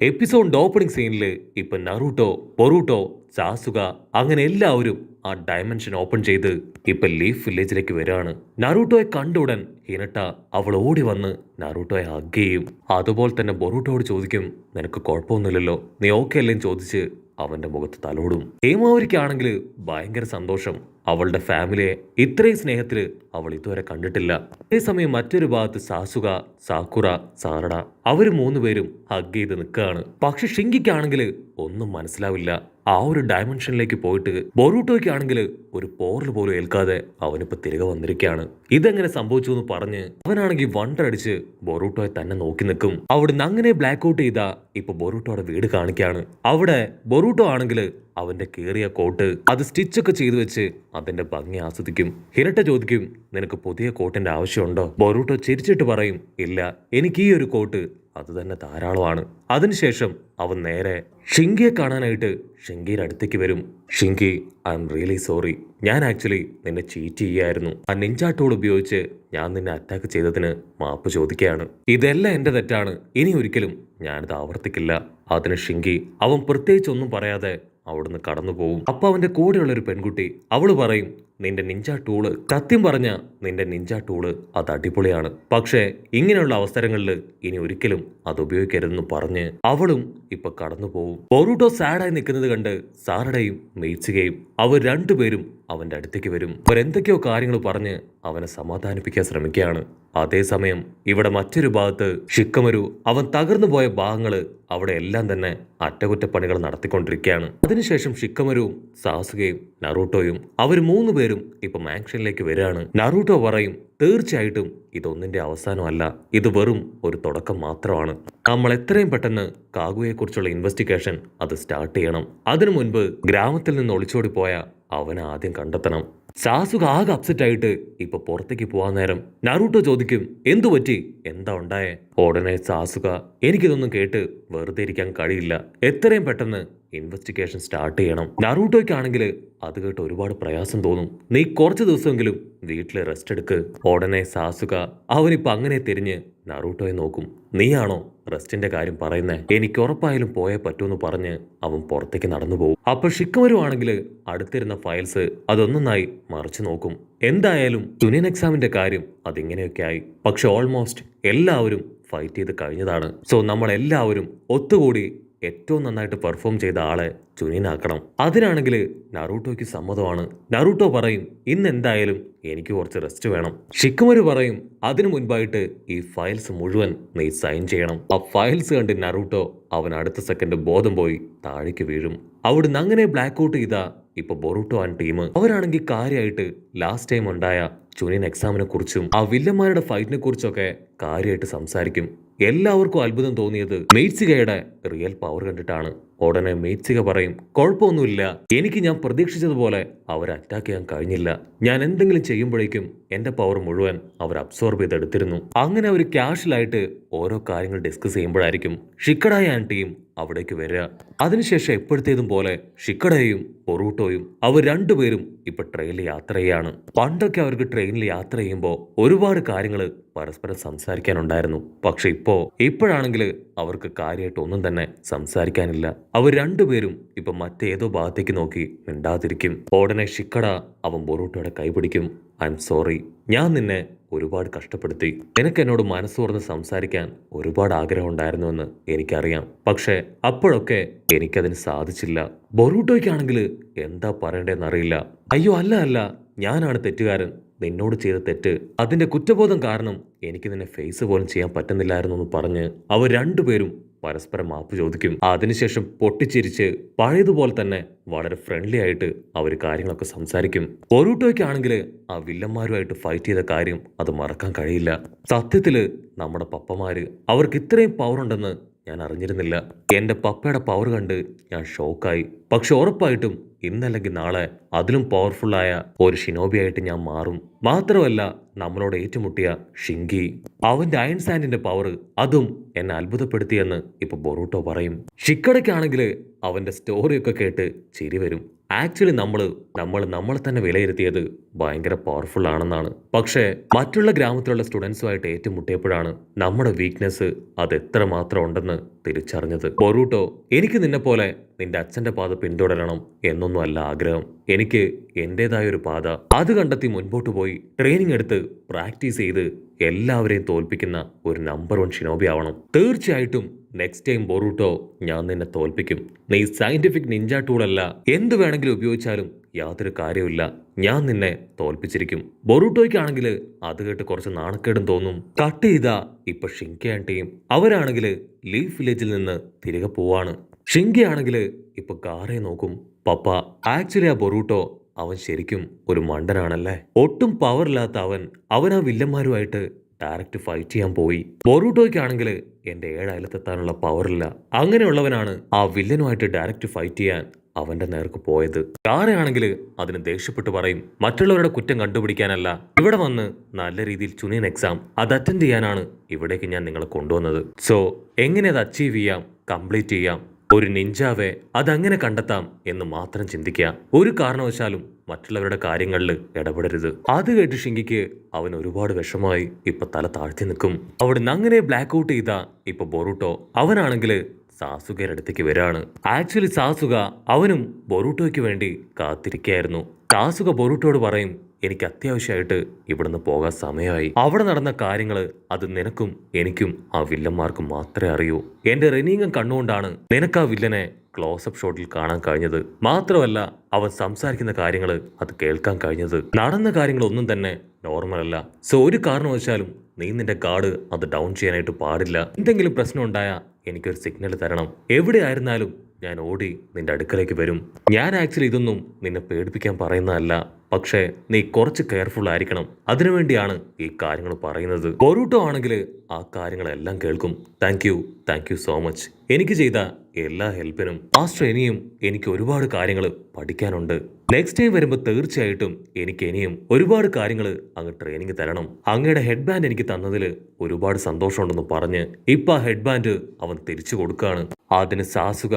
എപ്പിസോഡിന്റെ opening സീനിൽ ഇപ്പൊ Naruto, Boruto, സാസുക അങ്ങനെ എല്ലാവരും ആ ഡയമെൻഷൻ ഓപ്പൺ ചെയ്ത് ഇപ്പൊ ലീഫ് വില്ലേജിലേക്ക് വരാണ്. നറൂട്ടോയെ കണ്ട ഉടൻ ഹിനട്ട അവൾ ഓടി വന്ന് നറൂട്ടോയെ ഹഗ് ചെയ്യും. അതുപോലെ തന്നെ ബൊറൂട്ടോയോട് ചോദിക്കും, നിനക്ക് കുഴപ്പമൊന്നുമില്ലല്ലോ, നീ ഓക്കെ അല്ലേന്ന് ചോദിച്ച് അവന്റെ മുഖത്ത് തലോടും. ഹേമാവരിക്കാണെങ്കിൽ ഭയങ്കര സന്തോഷം. അവളുടെ ഫാമിലിയെ ഇത്രയും സ്നേഹത്തില് അവൾ ഇതുവരെ കണ്ടിട്ടില്ല. അതേസമയം മറ്റൊരു ഭാഗത്ത് സാസുക, സാക്കുറ, സാറട അവര് മൂന്നുപേരും ഹഗ് ചെയ്ത് നിൽക്കുകയാണ്. പക്ഷെ ഷിങ്കിക്കാണെങ്കിൽ ഒന്നും മനസ്സിലാവില്ല. ആ ഒരു ഡയമെൻഷനിലേക്ക് പോയിട്ട് ബൊറൂട്ടോയ്ക്കാണെങ്കിൽ ഒരു പോറൽ പോലും ഏൽക്കാതെ അവനിപ്പോ തിരികെ വന്നിരിക്കുകയാണ്. ഇതെങ്ങനെ സംഭവിച്ചു എന്ന് പറഞ്ഞ് അവനാണെങ്കിൽ വണ്ടർ അടിച്ച് ബൊറൂട്ടോയെ തന്നെ നോക്കി നിൽക്കും. അവിടുന്ന് അങ്ങനെ ബ്ലാക്ക് ഔട്ട് ചെയ്ത ഇപ്പൊ ബൊറൂട്ടോയുടെ വീട് കാണിക്കാണ്. അവിടെ ബൊറൂട്ടോ ആണെങ്കിൽ അവന്റെ കീറിയ കോട്ട് അത് സ്റ്റിച്ചൊക്കെ ചെയ്തു വെച്ച് അതിന്റെ ഭംഗി ആസ്വദിക്കും. ഹിനട്ട ചോദിക്കും, നിനക്ക് പുതിയ കോട്ടിന്റെ ആവശ്യമുണ്ടോ? ബൊറൂട്ടോ ചിരിച്ചിട്ട് പറയും, ഇല്ല, എനിക്ക് ഈ ഒരു കോട്ട് അത് തന്നെ ധാരാളമാണ്. അതിനുശേഷം അവൻ നേരെ ഷിങ്കിയെ കാണാനായിട്ട് ഷിങ്കിയുടെ അടുത്തേക്ക് വരും. ഷിങ്കി, ഐ എം റിയലി സോറി. ഞാൻ ആക്ച്വലി നിന്നെ ചീറ്റ് ചെയ്യായിരുന്നു. ആ നിഞ്ചാ ടൂൾ ഉപയോഗിച്ച് ഞാൻ നിന്നെ അറ്റാക്ക് ചെയ്തതിന് മാപ്പ് ചോദിക്കുകയാണ്. ഇതെല്ലാം എന്റെ തെറ്റാണ്. ഇനി ഒരിക്കലും ഞാനിത് ആവർത്തിക്കില്ല. അതിന് ഷിങ്കി അവൻ പ്രത്യേകിച്ച് ഒന്നും പറയാതെ അവിടുന്ന് കടന്നു പോകും. അപ്പൊ അവന്റെ കൂടെയുള്ള ഒരു പെൺകുട്ടി അവള് പറയും, നിന്റെ നിഞ്ചാ ടൂള്, സത്യം പറഞ്ഞ നിന്റെ നിഞ്ചാ ടൂള് അത് അടിപൊളിയാണ്. പക്ഷേ ഇങ്ങനെയുള്ള അവസരങ്ങളിൽ ഇനി ഒരിക്കലും അത് ഉപയോഗിക്കരുതെന്ന് പറഞ്ഞ് അവളും ഇപ്പൊ കടന്നു പോകും. ബൊറൂട്ടോ സാഡായി നിൽക്കുന്നത് കണ്ട് സാറടയും മെയ്സുകയും അവർ രണ്ടുപേരും അവന്റെ അടുത്തേക്ക് വരും. അവരെന്തൊക്കെയോ കാര്യങ്ങൾ പറഞ്ഞ് അവനെ സമാധാനിപ്പിക്കാൻ ശ്രമിക്കുകയാണ്. അതേസമയം ഇവിടെ മറ്റൊരു ഭാഗത്ത് ഷിക്കമരു അവൻ തകർന്നു പോയ ഭാഗങ്ങള് അവിടെ എല്ലാം തന്നെ അറ്റകുറ്റപ്പണികൾ നടത്തിക്കൊണ്ടിരിക്കുകയാണ്. അതിനുശേഷം ഷിക്കമരുവും സാസുകയും നറൂട്ടോയും അവർ മൂന്നുപേരും ഇപ്പൊ മാൻഷനിലേക്ക് വരികയാണ്. നറൂട്ടോ പറയും, തീർച്ചയായിട്ടും ഇതൊന്നിന്റെ അവസാനമല്ല, ഇത് വെറും ഒരു തുടക്കം മാത്രമാണ്. നമ്മൾ എത്രയും പെട്ടെന്ന് കാഗുയെക്കുറിച്ചുള്ള ഇൻവെസ്റ്റിഗേഷൻ അത് സ്റ്റാർട്ട് ചെയ്യണം. അതിനു മുൻപ് ഗ്രാമത്തിൽ നിന്ന് ഒളിച്ചോടി പോയ അവനെ ആദ്യം കണ്ടെത്തണം. സാസുക ആകെ അപ്സെറ്റ് ആയിട്ട് ഇപ്പൊ പുറത്തേക്ക് പോവാൻ നേരം നറൂട്ടോ ചോദിക്കും, എന്തു പറ്റി, എന്താ ഉണ്ടായേ? ഉടനെ സാസുക, എനിക്കിതൊന്നും കേട്ട് വെറുതെ ഇരിക്കാൻ കഴിയില്ല, എത്രയും പെട്ടെന്ന് ഇൻവെസ്റ്റിഗേഷൻ സ്റ്റാർട്ട് ചെയ്യണം. നറൂട്ടോയ്ക്കാണെങ്കിൽ അത് കേട്ട് ഒരുപാട് പ്രയാസം തോന്നും. നീ കുറച്ച് ദിവസമെങ്കിലും വീട്ടിൽ റെസ്റ്റ് എടുക്ക്. ഉടനെ സാസുക അവനിപ്പോ അങ്ങനെ തിരിഞ്ഞ് നറൂട്ടോയെ നോക്കും. നീയാണോ റെസ്റ്റിന്റെ കാര്യം പറയുന്നേ? എനിക്ക് ഉറപ്പായാലും പോയേ പറ്റൂന്ന് പറഞ്ഞ് അവൻ പുറത്തേക്ക് നടന്നു പോകും. അപ്പൊ ഷിക്കമരു ആണെങ്കിൽ അടുത്തിരുന്ന ഫയൽസ് അതൊന്നൊന്നായി മറിച്ചു നോക്കും. എന്തായാലും യൂണിയൻ എക്സാമിന്റെ കാര്യം അതിങ്ങനെയൊക്കെ ആയി. പക്ഷെ ഓൾമോസ്റ്റ് എല്ലാവരും ഫൈറ്റ് ചെയ്ത് കഴിഞ്ഞതാണ്. സോ നമ്മൾ എല്ലാവരും ഒത്തുകൂടി ഏറ്റവും നന്നായിട്ട് പെർഫോം ചെയ്ത ആളെ ചുനിയനാക്കണം. അതിനാണെങ്കിൽ നറൂട്ടോയ്ക്ക് സമ്മതമാണ്. നറൂട്ടോ പറയും, ഇന്ന് എന്തായാലും എനിക്ക് കുറച്ച് റെസ്റ്റ് വേണം. ഷിക്കമരു പറയും, അതിനു മുൻപായിട്ട് ഈ ഫയൽസ് മുഴുവൻ നീ സൈൻ ചെയ്യണം. ആ ഫയൽസ് കണ്ട് നറൂട്ടോ അവൻ അടുത്ത സെക്കൻഡ് ബോധം പോയി താഴേക്ക് വീഴും. അവിടുന്ന് അങ്ങനെ ബ്ലാക്ക് ഔട്ട് ചെയ്ത ഇപ്പൊ ബൊറൂട്ടോ ആൻഡ് ടീം അവരാണെങ്കിൽ കാര്യമായിട്ട് ലാസ്റ്റ് ടൈം ഉണ്ടായ ചുനിയൻ എക്സാമിനെ കുറിച്ചും ആ വില്ലന്മാരുടെ ഫൈറ്റിനെ കുറിച്ചൊക്കെ കാര്യമായിട്ട് സംസാരിക്കും. എല്ലാവർക്കും അത്ഭുതം തോന്നിയത് മെയ്റ്റ്സികയുടെ റിയൽ പവർ കണ്ടിട്ടാണ്. ഉടനെ മെയ്റ്റ്സിക പറയും, കുഴപ്പമൊന്നുമില്ല, എനിക്ക് ഞാൻ പ്രതീക്ഷിച്ചതുപോലെ അവരെ അറ്റാക്ക് ചെയ്യാൻ കഴിഞ്ഞില്ല. ഞാൻ എന്തെങ്കിലും ചെയ്യുമ്പോഴേക്കും എന്റെ പവർ മുഴുവൻ അവർ അബ്സോർബ് ചെയ്തെടുത്തിരുന്നു. അങ്ങനെ അവർ ക്യാഷ്വലായിട്ട് ഓരോ കാര്യങ്ങൾ ഡിസ്കസ് ചെയ്യുമ്പോഴായിരിക്കും ഷിക്കഡായ ആൻഡ് ടീം അവിടേക്ക് വരിക. അതിനുശേഷം എപ്പോഴത്തേതും പോലെ ഷിക്കഡയും ബൊറൂട്ടോയും അവർ രണ്ടുപേരും ഇപ്പൊ ട്രെയിനിൽ യാത്ര ചെയ്യാണ്. പണ്ടൊക്കെ അവർക്ക് ട്രെയിനിൽ യാത്ര ചെയ്യുമ്പോൾ ഒരുപാട് കാര്യങ്ങൾ പരസ്പരം സംസാരിക്കാനുണ്ടായിരുന്നു. പക്ഷെ ഇപ്പോഴാണെങ്കിൽ അവർക്ക് കാര്യമായിട്ട് ഒന്നും തന്നെ സംസാരിക്കാനില്ല. അവർ രണ്ടുപേരും ഇപ്പൊ മറ്റേതോ ഭാഗത്തേക്ക് നോക്കി മിണ്ടാതിരിക്കും. ഉടനെ ഷിക്കഡ അവൻ ബൊറൂട്ടോയുടെ കൈപിടിക്കും. ഐ എം സോറി, ഞാൻ നിന്നെ ഒരുപാട് കഷ്ടപ്പെടുത്തി. നിനക്ക് എന്നോട് മനസ്സ് തുറന്ന് സംസാരിക്കാൻ ഒരുപാട് ആഗ്രഹം ഉണ്ടായിരുന്നുവെന്ന് എനിക്കറിയാം. പക്ഷെ അപ്പോഴൊക്കെ എനിക്കതിന് സാധിച്ചില്ല. ബൊറൂട്ടോയ്ക്കാണെങ്കിൽ എന്താ പറയണ്ടേന്നറിയില്ല. അയ്യോ അല്ല, ഞാനാണ് തെറ്റുകാരൻ. നിന്നോട് ചെയ്ത തെറ്റ്, അതിന്റെ കുറ്റബോധം കാരണം എനിക്ക് നിന്നെ ഫേസ് പോലും ചെയ്യാൻ പറ്റുന്നില്ലായിരുന്നു എന്ന് പറഞ്ഞ് അവർ രണ്ടുപേരും പരസ്പരം മാപ്പ് ചോദിക്കും. അതിനുശേഷം പൊട്ടിച്ചിരിച്ച് പഴയതുപോലെ തന്നെ വളരെ ഫ്രണ്ട്ലി ആയിട്ട് അവർ കാര്യങ്ങളൊക്കെ സംസാരിക്കും. ബൊറൂട്ടോയ്ക്കാണെങ്കിൽ ആ വില്ലന്മാരുമായിട്ട് ഫൈറ്റ് ചെയ്ത കാര്യം അത് മറക്കാൻ കഴിയില്ല. സത്യത്തില് നമ്മുടെ പപ്പമാര് അവർക്ക് ഇത്രയും പവർ ഉണ്ടെന്ന് ഞാൻ അറിഞ്ഞിരുന്നില്ല. എന്റെ പപ്പയുടെ പവർ കണ്ട് ഞാൻ ഷോക്കായി. പക്ഷെ ഉറപ്പായിട്ടും ഇന്നല്ലെങ്കിൽ നാളെ അതിലും പവർഫുള്ളായ ഒരു ഷിനോബിയായിട്ട് ഞാൻ മാറും. മാത്രമല്ല നമ്മളോട് ഏറ്റുമുട്ടിയ ഷിങ്കി, അവന്റെ അയൺ സാൻഡിന്റെ പവർ അതും എന്നെ അത്ഭുതപ്പെടുത്തിയെന്ന് ഇപ്പൊ ബൊറൂട്ടോ പറയും. ഷിക്കടയ്ക്കാണെങ്കിൽ അവന്റെ സ്റ്റോറിയൊക്കെ കേട്ട് ചിരി വരും. ആക്ച്വലി നമ്മളെ തന്നെ വിലയിരുത്തിയത് ഭയങ്കര പവർഫുൾ ആണെന്നാണ്. പക്ഷേ മറ്റുള്ള ഗ്രാമത്തിലുള്ള സ്റ്റുഡൻസുമായിട്ട് ഏറ്റുമുട്ടിയപ്പോഴാണ് നമ്മുടെ വീക്ക്നെസ് അത് എത്രമാത്രം ഉണ്ടെന്ന് തിരിച്ചറിഞ്ഞത്. ബൊറൂട്ടോ, എനിക്ക് നിന്നെപ്പോലെ നിന്റെ അച്ഛന്റെ പാത പിന്തുടരണം എന്നൊന്നും അല്ല ആഗ്രഹം. എനിക്ക് എന്റേതായ ഒരു പാത അത് കണ്ടെത്തി മുൻപോട്ട് പോയി ട്രെയിനിങ് എടുത്ത് പ്രാക്ടീസ് ചെയ്ത് എല്ലാവരെയും തോൽപ്പിക്കുന്ന ഒരു നമ്പർ 1 ഷിനോബി ആവണം. തീർച്ചയായിട്ടും നെക്സ്റ്റ് ടൈം ബൊറൂട്ടോ, ഞാൻ നിന്നെ തോൽപ്പിക്കും. നീ സയന്റിഫിക് നിഞ്ച ടൂളല്ല, എന്ത് വേണമെങ്കിലും ഉപയോഗിച്ചാലും യാതൊരു കാര്യമില്ല. ഞാൻ നിന്നെ തോൽപ്പിച്ചിരിക്കും. ബൊറൂട്ടോയ്ക്കാണെങ്കിൽ അത് കേട്ട് കുറച്ച് നാണക്കേടും തോന്നും. കട്ട് ചെയ്താ ഇപ്പൊ ഷിങ്കി ആന്റിയും അവരാണെങ്കിൽ ലീഫ് വില്ലേജിൽ നിന്ന് തിരികെ പോവാണ്. ഷിങ്കി ആണെങ്കിൽ ഇപ്പൊ ഗാറയെ നോക്കും. പപ്പ, ആക്ച്വലി ആ ബൊറൂട്ടോ അവൻ ശരിക്കും ഒരു മണ്ടനാണല്ലേ. ഒട്ടും പവറില്ലാത്ത അവൻ ആ വില്ലന്മാരുമായിട്ട് ഡയറക്റ്റ് ഫൈറ്റ് ചെയ്യാൻ പോയി. ബൊറൂട്ടോയ്ക്കാണെങ്കിൽ എന്റെ 7 അയലത്തെത്താനുള്ള പവറില്ല. അങ്ങനെയുള്ളവനാണ് ആ വില്ലനുമായിട്ട് ഡയറക്റ്റ് ഫൈറ്റ് ചെയ്യാൻ അവന്റെ നേർക്ക് പോയത്. ഗാറയാണെങ്കിൽ അതിന് ദേഷ്യപ്പെട്ട് പറയും, മറ്റുള്ളവരുടെ കുറ്റം കണ്ടുപിടിക്കാനല്ല ഇവിടെ വന്ന് നല്ല രീതിയിൽ ചുനിയൻ എക്സാം അത് അറ്റൻഡ് ചെയ്യാനാണ് ഇവിടേക്ക് ഞാൻ നിങ്ങളെ കൊണ്ടുവന്നത്. സോ എങ്ങനെ അത് അച്ചീവ് ചെയ്യാം, കംപ്ലീറ്റ് ചെയ്യാം, ഒരു നിഞ്ചാവെ അതങ്ങനെ കണ്ടെത്താം എന്ന് മാത്രം ചിന്തിക്കുക. ഒരു കാരണവശാലും മറ്റുള്ളവരുടെ കാര്യങ്ങളിൽ ഇടപെടരുത്. അത് കേട്ട് ഷിങ്കിക്ക് അവൻ ഒരുപാട് വിഷമമായി. ഇപ്പൊ തല താഴ്ത്തി നിൽക്കും. അവിടുന്ന് അങ്ങനെ ബ്ലാക്ക് ഔട്ട് ചെയ്ത ഇപ്പൊ ബൊറൂട്ടോ അവനാണെങ്കിൽ സാസുകയുടെ അടുത്തേക്ക് വരാണ്. ആക്ച്വലി സാസുക അവനും ബൊറൂട്ടോയ്ക്ക് വേണ്ടി കാത്തിരിക്കുകയായിരുന്നു. സാസുക ബൊറൂട്ടോട് പറയും, എനിക്ക് അത്യാവശ്യമായിട്ട് ഇവിടുന്ന് പോകാൻ സമയമായി. അവിടെ നടന്ന കാര്യങ്ങൾ അത് നിനക്കും എനിക്കും ആ വില്ലന്മാർക്കും മാത്രമേ അറിയൂ. എന്റെ റെനീങ്ങൻ കണ്ണുകൊണ്ടാണ് നിനക്ക് ആ വില്ലനെ ക്ലോസപ്പ് ഷോട്ടിൽ കാണാൻ കഴിഞ്ഞത്. മാത്രമല്ല അവൻ സംസാരിക്കുന്ന കാര്യങ്ങൾ അത് കേൾക്കാൻ കഴിഞ്ഞത്. നടന്ന കാര്യങ്ങളൊന്നും തന്നെ നോർമൽ അല്ല. സോ ഒരു കാരണവശാലും നീ നിന്റെ ഗാർഡ് അത് ഡൗൺ ചെയ്യാനായിട്ട് പാടില്ല. എന്തെങ്കിലും പ്രശ്നം ഉണ്ടായാ എനിക്കൊരു സിഗ്നൽ തരണം. എവിടെയായിരുന്നാലും ഞാൻ ഓടി നിന്റെ അടുക്കലേക്ക് വരും. ഞാൻ ആക്ച്വലി ഇതൊന്നും നിന്നെ പേടിപ്പിക്കാൻ പറയുന്നതല്ല, പക്ഷേ നീ കുറച്ച് കെയർഫുൾ ആയിരിക്കണം. അതിനുവേണ്ടിയാണ് ഈ കാര്യങ്ങൾ പറയുന്നത്. ബൊറൂട്ടോ ആണെങ്കിൽ ആ കാര്യങ്ങളെല്ലാം കേൾക്കും. Thank you so much. എനിക്ക് ചെയ്ത എല്ലാ ഹെൽപ്പിനും. മാസ്റ്റർ ഇനിയും എനിക്ക് ഒരുപാട് കാര്യങ്ങൾ പഠിക്കാനുണ്ട്. നെക്സ്റ്റ് ടൈം വരുമ്പോൾ തീർച്ചയായിട്ടും എനിക്ക് ഇനിയും ഒരുപാട് കാര്യങ്ങൾ അങ്ങ് ട്രെയിനിങ് തരണം. അങ്ങയുടെ ഹെഡ് ബാൻഡ് എനിക്ക് തന്നതിൽ ഒരുപാട് സന്തോഷമുണ്ടെന്ന് പറഞ്ഞ് ഇപ്പൊ ആ ഹെഡ് ബാൻഡ് അവൻ തിരിച്ചു കൊടുക്കുകയാണ്. അതിന് സാസുക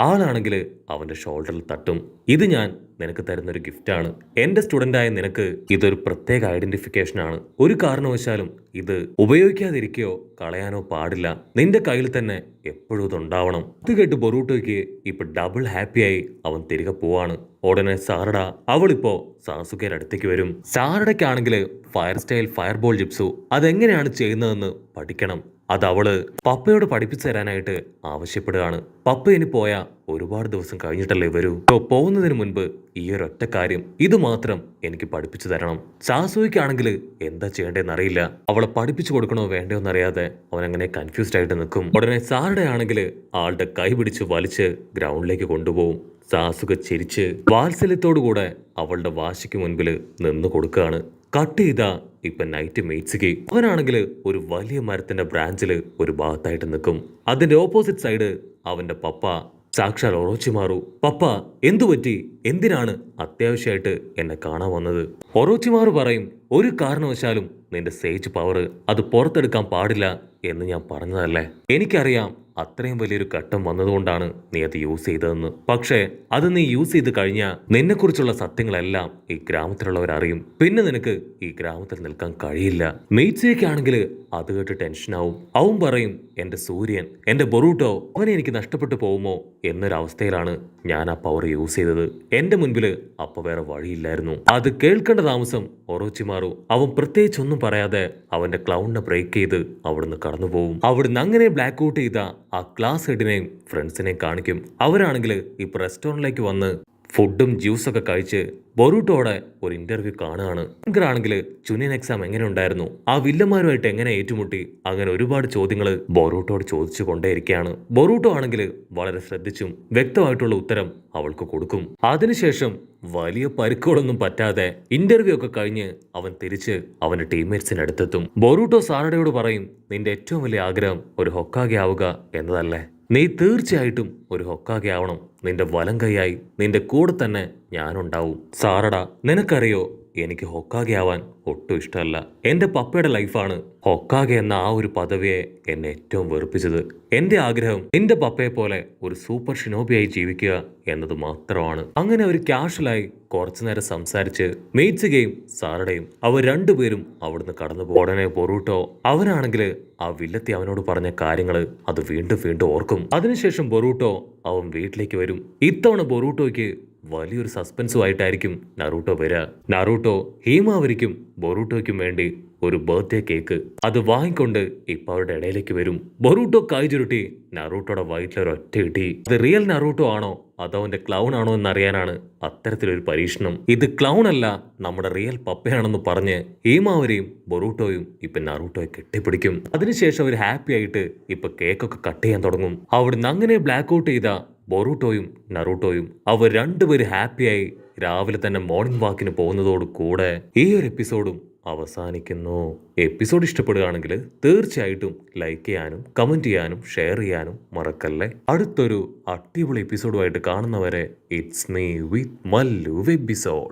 ആളാണെങ്കിൽ അവന്റെ ഷോൾഡറിൽ തട്ടും. ഇത് ഞാൻ നിനക്ക് തരുന്നൊരു ഗിഫ്റ്റാണ്. എന്റെ സ്റ്റുഡൻ്റായ നിനക്ക് ഇതൊരു പ്രത്യേക ഐഡന്റിഫിക്കേഷൻ ആണ്. ഒരു കാരണവശാലും ഇത് ഉപയോഗിക്കാതിരിക്കുകയോ കളയാനോ പാടില്ല. നിന്റെ കയ്യിൽ തന്നെ എപ്പോഴും ഇതുണ്ടാവണം. ഇത് കേട്ട് ബൊറൂട്ടോയ്ക്ക് ഇപ്പൊ ഡബിൾ ഹാപ്പിയായി അവൻ തിരികെ പോവാണ്. ഉടനെ സാറഡ അവളിപ്പോ സാസുകയുടെ അടുത്തേക്ക് വരും. സാറഡയ്ക്കാണെങ്കിൽ ഫയർ സ്റ്റൈൽ ഫയർബോൾ ജിപ്സു അതെങ്ങനെയാണ് ചെയ്യുന്നതെന്ന് പഠിക്കണം. അത് അവള് പപ്പയോട് പഠിപ്പിച്ചു തരാനായിട്ട് ആവശ്യപ്പെടുകയാണ്. പപ്പ ഇനി പോയാ ഒരുപാട് ദിവസം കഴിഞ്ഞിട്ടല്ലേ വരൂ. പോകുന്നതിന് മുൻപ് ഈ ഒരു ഒറ്റ കാര്യം ഇത് മാത്രം എനിക്ക് പഠിപ്പിച്ചു തരണം. സാസുയ്ക്കാണെങ്കിൽ എന്താ ചെയ്യേണ്ടതെന്ന് അറിയില്ല. അവളെ പഠിപ്പിച്ചു കൊടുക്കണോ വേണ്ടയോ എന്നറിയാതെ അവൻ അങ്ങനെ കൺഫ്യൂസ്ഡ് ആയിട്ട് നിൽക്കും. ഉടനെ സാറുടെ ആണെങ്കിൽ ആളുടെ കൈ പിടിച്ച് വലിച്ച് ഗ്രൗണ്ടിലേക്ക് കൊണ്ടുപോകും. സാസുക ചിരിച്ച് വാത്സല്യത്തോടുകൂടെ അവളുടെ വാശിക്ക് മുൻപിൽ നിന്ന് കൊടുക്കുകയാണ്. കട്ട് ചെയ്ത ഇപ്പൊ നൈറ്റ് മേറ്റ്സുകി അവനാണെങ്കിൽ ഒരു വലിയ മരത്തിന്റെ ബ്രാഞ്ചിൽ ഒരു ഭാഗത്തായിട്ട് നിൽക്കും. അതിന്റെ ഓപ്പോസിറ്റ് സൈഡ് അവന്റെ പപ്പ സാക്ഷാൽ ഒറോച്ചിമാറു. പപ്പ എന്തു പറ്റി, എന്തിനാണ് അത്യാവശ്യമായിട്ട് എന്നെ കാണാൻ വന്നത്? ഒറോച്ചിമാറു പറയും, ഒരു കാരണവശാലും നിന്റെ സേജ് പവർ അത് പുറത്തെടുക്കാൻ പാടില്ല എന്ന് ഞാൻ പറഞ്ഞതല്ലേ. എനിക്കറിയാം അത്രയും വലിയൊരു ഘട്ടം വന്നതുകൊണ്ടാണ് നീ അത് യൂസ് ചെയ്തതെന്ന്. പക്ഷേ അത് നീ യൂസ് ചെയ്ത് കഴിഞ്ഞാൽ നിന്നെക്കുറിച്ചുള്ള സത്യങ്ങളെല്ലാം ഈ ഗ്രാമത്തിലുള്ളവരറിയും. പിന്നെ നിനക്ക് ഈ ഗ്രാമത്തിൽ നിൽക്കാൻ കഴിയില്ല. മീറ്റ്സിയൊക്കെയാണെങ്കിൽ അത് കേട്ട് ടെൻഷനാവും. അവൻ പറയും, എന്റെ സൂര്യൻ, എന്റെ ബൊറൂട്ടോ അവനെ എനിക്ക് നഷ്ടപ്പെട്ടു പോകുമോ എന്നൊരവസ്ഥയിലാണ് ഞാൻ ആ പവർ യൂസ് ചെയ്തത്. എന്റെ മുൻപില് അപ്പൊ വേറെ വഴിയില്ലായിരുന്നു. അത് കേൾക്കേണ്ട താമസം ഒറോച്ചിമാറു അവൻ പ്രത്യേകിച്ചൊന്നും പറയാതെ അവന്റെ ക്ലൗണിനെ ബ്രേക്ക് ചെയ്ത് അവിടുന്ന് കടന്നുപോകും. അവിടുന്ന് അങ്ങനെ ബ്ലാക്ക് ഔട്ട് ചെയ്ത ആ ക്ലാസ് ഹെഡിനെയും ഫ്രണ്ട്സിനെയും കാണിക്കും. അവരാണെങ്കിൽ ഇപ്പൊ റെസ്റ്റോറൻറ്റിലേക്ക് വന്ന് ഫുഡും ജ്യൂസൊക്കെ കഴിച്ച് ബൊറൂട്ടോടെ ഒരു ഇന്റർവ്യൂ കാണുകയാണ്. ആണെങ്കിൽ ചുനിയൻ എക്സാം എങ്ങനെ ഉണ്ടായിരുന്നു, ആ വില്ലന്മാരുമായിട്ട് എങ്ങനെ ഏറ്റുമുട്ടി, അങ്ങനെ ഒരുപാട് ചോദ്യങ്ങൾ ബൊറൂട്ടോട് ചോദിച്ചു കൊണ്ടേയിരിക്കുകയാണ്. ബൊറൂട്ടോ ആണെങ്കിൽ വളരെ ശ്രദ്ധിച്ചും വ്യക്തമായിട്ടുള്ള ഉത്തരം അവൾക്ക് കൊടുക്കും. അതിനുശേഷം വലിയ പരിക്കുകളൊന്നും പറ്റാതെ ഇന്റർവ്യൂ ഒക്കെ കഴിഞ്ഞ് അവൻ തിരിച്ച് അവന്റെ ടീംമേറ്റ്സിന് അടുത്തെത്തും. ബൊറൂട്ടോ സാറഡയോട് പറയും, നിന്റെ ഏറ്റവും വലിയ ആഗ്രഹം ഒരു ഹൊക്കാഗെ ആവുക എന്നതല്ലേ. നീ തീർച്ചയായിട്ടും ഒരു ഹൊക്കാഗെ ആവണം. നിന്റെ വലം കൈയായി നിന്റെ കൂടെ തന്നെ ഞാനുണ്ടാവും. സാറഡ, നിനക്കറിയോ എനിക്ക് ഹൊക്കാഗെ ആവാൻ ഒട്ടും ഇഷ്ടമല്ല. എന്റെ പപ്പയുടെ ലൈഫാണ് ഹൊക്കാഗെ എന്ന ആ ഒരു പദവിയെ എന്നെ ഏറ്റവും വെറുപ്പിച്ചത്. എന്റെ ആഗ്രഹം എന്റെ പപ്പയെ പോലെ ഒരു സൂപ്പർ ഷിനോബിയായി ജീവിക്കുക എന്നത് മാത്രമാണ്. അങ്ങനെ അവർ കാഷ്വലായി കുറച്ചു നേരം സംസാരിച്ച് മെയ്റ്റ്സുകയും സാറടയും അവർ രണ്ടുപേരും അവിടുന്ന് കടന്നു പോകും. ഉടനെ ബൊറൂട്ടോ അവനാണെങ്കിൽ ആ വില്ലത്തി അവനോട് പറഞ്ഞ കാര്യങ്ങള് അത് വീണ്ടും വീണ്ടും ഓർക്കും. അതിനുശേഷം ബൊറൂട്ടോ അവൻ വീട്ടിലേക്ക് വരും. ഇത്തവണ ബൊറൂട്ടോയ്ക്ക് വലിയൊരു സസ്പെൻസുമായിട്ടായിരിക്കും നറൂട്ടോ വരിക. നറൂട്ടോ ഹീമാവരിക്കും ബൊറൂട്ടോയ്ക്കും വേണ്ടി ഒരു ബർത്ത്ഡേ കേക്ക് അത് വാങ്ങിക്കൊണ്ട് ഇപ്പൊ അവരുടെ ഇടയിലേക്ക് വരും. ബൊറൂട്ടോ കൈ ചുരുട്ടി നറൂട്ടോയുടെ വയറ്റിലൊരു ഒറ്റ ഇട്ടി. അത് റിയൽ നറൂട്ടോ ആണോ അതോ അവന്റെ ക്ലൗൺ ആണോ എന്നറിയാനാണ് അത്തരത്തിലൊരു പരീക്ഷണം. ഇത് ക്ലൗൺ അല്ല, നമ്മുടെ റിയൽ പപ്പയാണെന്ന് പറഞ്ഞ് ഹീമാവരിയും ബൊറൂട്ടോയും ഇപ്പൊ നറൂട്ടോയെ കെട്ടിപ്പിടിക്കും. അതിനുശേഷം അവർ ഹാപ്പി ആയിട്ട് ഇപ്പൊ കേക്കൊക്കെ കട്ട് ചെയ്യാൻ തുടങ്ങും. അവിടുന്ന് അങ്ങനെ ബ്ലാക്ക് ഔട്ട് ചെയ്ത ബൊറൂട്ടോയും നറൂട്ടോയും അവർ രണ്ടുപേരും ഹാപ്പിയായി രാവിലെ തന്നെ മോർണിംഗ് വാക്കിന് പോകുന്നതോട് കൂടെ ഈ ഒരു എപ്പിസോഡും അവസാനിക്കുന്നു. എപ്പിസോഡ് ഇഷ്ടപ്പെടുകയാണെങ്കിൽ തീർച്ചയായിട്ടും ലൈക്ക് ചെയ്യാനും കമന്റ് ചെയ്യാനും ഷെയർ ചെയ്യാനും മറക്കല്ലേ. അടുത്തൊരു അടിപൊളി എപ്പിസോഡുമായിട്ട് കാണുന്നവരെ it's me with Mallu episode.